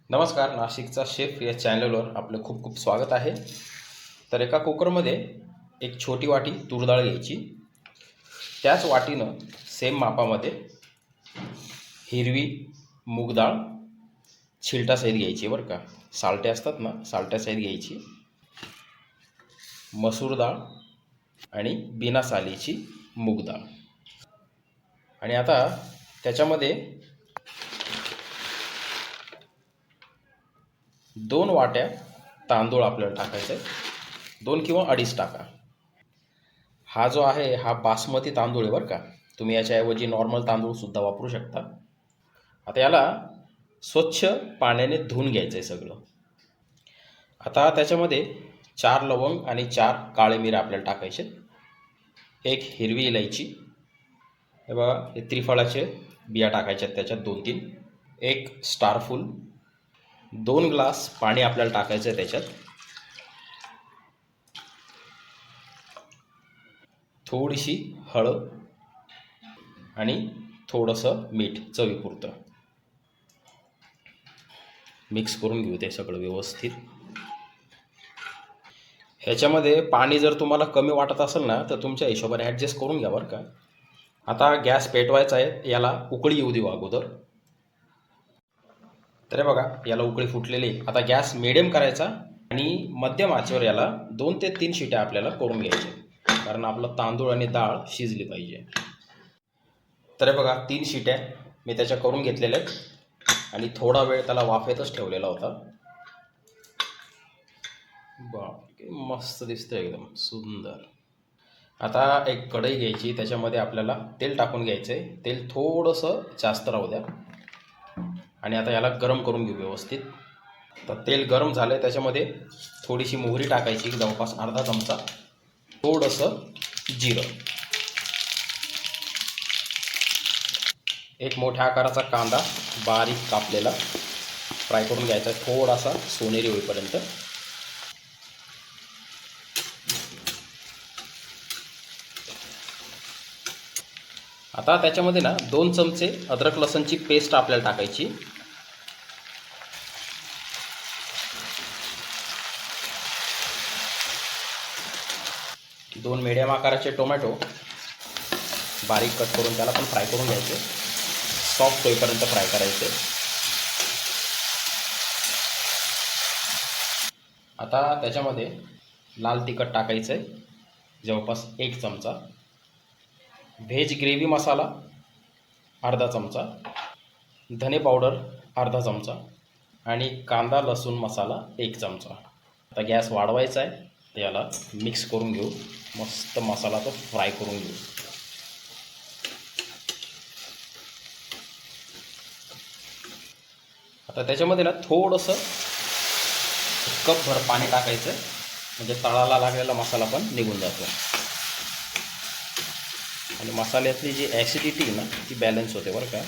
नमस्कार, नाशिकचा शेफ या चॅनलवर आपलं खूप खूप स्वागत आहे. तर एका कुकरमध्ये एक छोटी वाटी तूर डाळ घ्यायची. त्याच वाटीनं सेम मापामध्ये हिरवी मूग डाळ छिलटासहित घ्यायची बरं का. सालटे असतात ना, सालट्यासहित घ्यायची. मसूर डाळ आणि बिना सालीची मूग डाळ. आणि आता त्याच्यामध्ये 2 वाट्या तांदूळ आपल्याला टाकायचे आहे. 2 किंवा 2.5 टाका. हा जो आहे हा बासमती तांदूळ आहे बरं का. तुम्ही याच्याऐवजी नॉर्मल तांदूळसुद्धा वापरू शकता. आता याला स्वच्छ पाण्याने धुवून घ्यायचं आहे सगळं. आता त्याच्यामध्ये 4 लवंग आणि 4 काळे मिरे आपल्याला टाकायचे. एक हिरवी इलायची, हे बघा, हे त्रिफळाचे बिया टाकायच्या त्याच्यात 2-3. एक स्टारफूल, 2 ग्लास पाणी आपल्याला टाकायचं आहे त्याच्यात. थोडीशी हळद आणि थोडंसं मीठ चवीपुरतं. मिक्स करून घेऊ ते सगळं व्यवस्थित. ह्याच्यामध्ये पाणी जर तुम्हाला कमी वाटत असेल ना तर तुमच्या हिशोबाने ॲडजस्ट करून घ्या बरं का. आता गॅस पेटवायचा आहे, याला उकळी येऊ देऊ अगोदर. तर बघा, याला उकळी फुटलेली. आता गॅस मिडियम करायचा आणि मध्यम आचेवर याला 2 ते 3 शिट्या आपल्याला करून घ्यायच्या, कारण आपलं तांदूळ आणि डाळ शिजली पाहिजे. तर बघा, 3 शिट्या मी त्याच्या करून घेतलेल्या आहेत आणि थोडा वेळ त्याला वाफेतच ठेवलेला होता. बापरे, मस्त दिसतंय, एकदम सुंदर. आता एक कढई घ्यायची, त्याच्यामध्ये आपल्याला तेल टाकून घ्यायचं आहे. तेल थोडंसं जास्त राहू द्या आणि आता याला गरम करून घेऊ व्यवस्थित. तर तेल गरम झालं आहे, त्याच्यामध्ये थोडीशी मोहरी टाकायची, जवळपास अर्धा चमचा. थोडंसं जिरं, एक मोठ्या आकाराचा कांदा बारीक कापलेला फ्राय करून घ्यायचा थोडासा सोनेरी होईपर्यंत. आता त्याच्यामध्ये ना 2 चमचे अद्रक लसणची पेस्ट आपल्याला टाकायची. दोन मीडियम आकाराचे टोमॅटो बारीक कट करून त्याला पण फ्राय करून घ्यायचे, सॉफ्ट होईपर्यंत फ्राय करायचे. आता त्याच्यामध्ये लाल तिखट टाकायचं आहे, जवळपास 1 चमचा. व्हेज ग्रेव्ही मसाला अर्धा चमचा, धने पावडर अर्धा चमचा आणि कांदा लसूण मसाला 1 चमचा. आता गॅस वाढवायचा आहे, याला मिक्स करून घेऊ. मस्त मसाला तो फ्राय करून घेऊ. आता त्याच्यामध्ये ना थोडंसं कपभर पाणी टाकायचं, म्हणजे तळाला लागलेला मसाला पण निघून जातो आणि मसाल्यातली जी ॲसिडिटी ना ती बॅलन्स होते बरं का.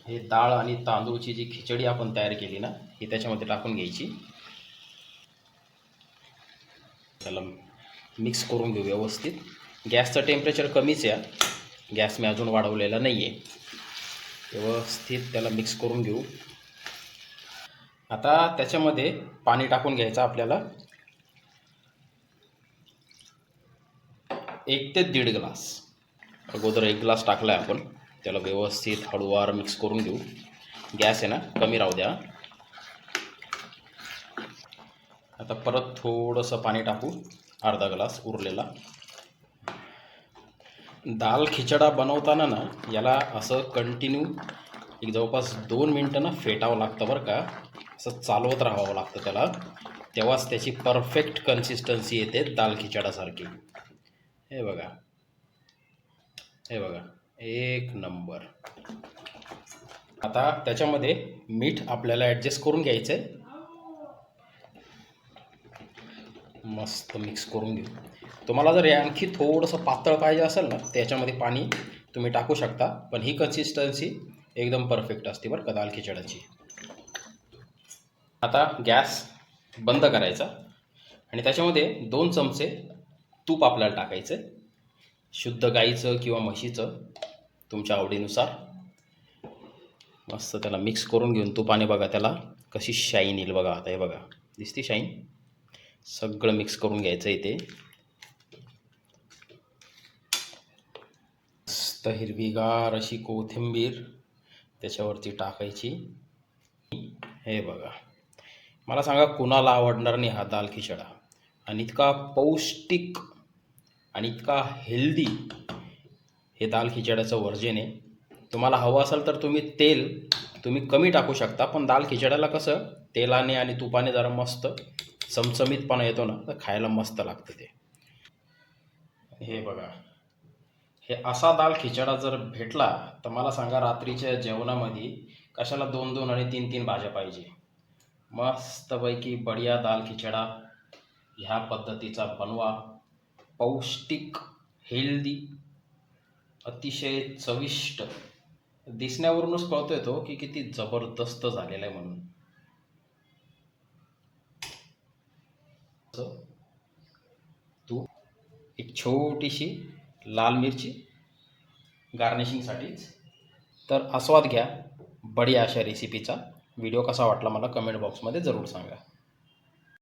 हे डाळ आणि तांदूळची जी खिचडी आपण तयार केली ना, ही त्याच्यामध्ये टाकून घ्यायची. त्याला मिक्स करून घेऊ व्यवस्थित. गॅसचं टेम्परेचर कमीच आहे, गॅस मी अजून वाढवलेला नाही आहे. व्यवस्थित त्याला मिक्स करून घेऊ. आता त्याच्यामध्ये पाणी टाकून घ्यायचं आपल्याला, 1 ते 1.5 ग्लास. अगोदर 1 ग्लास टाकला आहे आपण. त्याला व्यवस्थित हळूवार मिक्स करून घेऊ. गॅस आहे ना कमी राहू द्या. आता परत थोडंसं पाणी टाकू, अर्धा ग्लास उरलेला. दाल खिचडा बनवताना ना याला असं कंटिन्यू एक जवळपास 2 मिनटं ना फेटावं लागतं बरं का. असं चालवत राहावं लागतं त्याला, तेव्हाच त्याची परफेक्ट कन्सिस्टन्सी येते दाल खिचडासारखी. हे बघा, हे बघा, 1 नंबर. आता त्याच्यामध्ये मीठ आपल्याला ॲडजस्ट करून घ्यायचं आहे. मस्त मिक्स करून घेऊ. तुम्हाला जर आणखी थोडंसं पातळ पाहिजे असेल ना त्याच्यामध्ये पाणी तुम्ही टाकू शकता, पण ही कन्सिस्टन्सी एकदम परफेक्ट असते बरं का दाल खिचड्याची. आता गॅस बंद करायचा आणि त्याच्यामध्ये 2 चमचे तूप आपल्याला टाकायचं, शुद्ध गाईचं किंवा म्हशीचं तुमच्या आवडीनुसार. मस्त त्याला मिक्स करून घेऊन तुपाने बघा त्याला कशी शाईन येईल बघा. आता हे बघा दिसते शाईन. सगळं मिक्स करून घ्यायचं इथे. मस्त हिरवीगार अशी कोथिंबीर त्याच्यावरती टाकायची. हे बघा, मला सांगा कुणाला आवडणार नाही हा दाल खिचडा. आणि इतका पौष्टिक आणि इतका हेल्दी हे दाल खिचड्याचं वर्जन आहे. तुम्हाला हवं असेल तर तुम्ही कमी टाकू शकता, पण दाल खिचड्याला कसं तेलाने आणि तुपाने जरा मस्त चमचमीतपणा येतो ना, तर खायला मस्त लागतं ते. हे बघा, हे असा दाल खिचडा जर भेटला तर मला सांगा रात्रीच्या जेवणामध्ये कशाला 2-2 आणि 3-3 भाज्या पाहिजे. मस्तपैकी बढिया दाल खिचडा ह्या पद्धतीचा बनवा. पौष्टिक, हेल्दी, अतिशय चविष्ट. दिसण्यावरूनच कळतोय तो की किती जबरदस्त झालेला आहे म्हणून. तू एक छोटीशी लाल मिरची गार्निशिंगसाठीच. तर आस्वाद घ्या बढिया अशा रेसिपीचा. व्हिडिओ कसा वाटला मला कमेंट बॉक्समध्ये जरूर सांगा.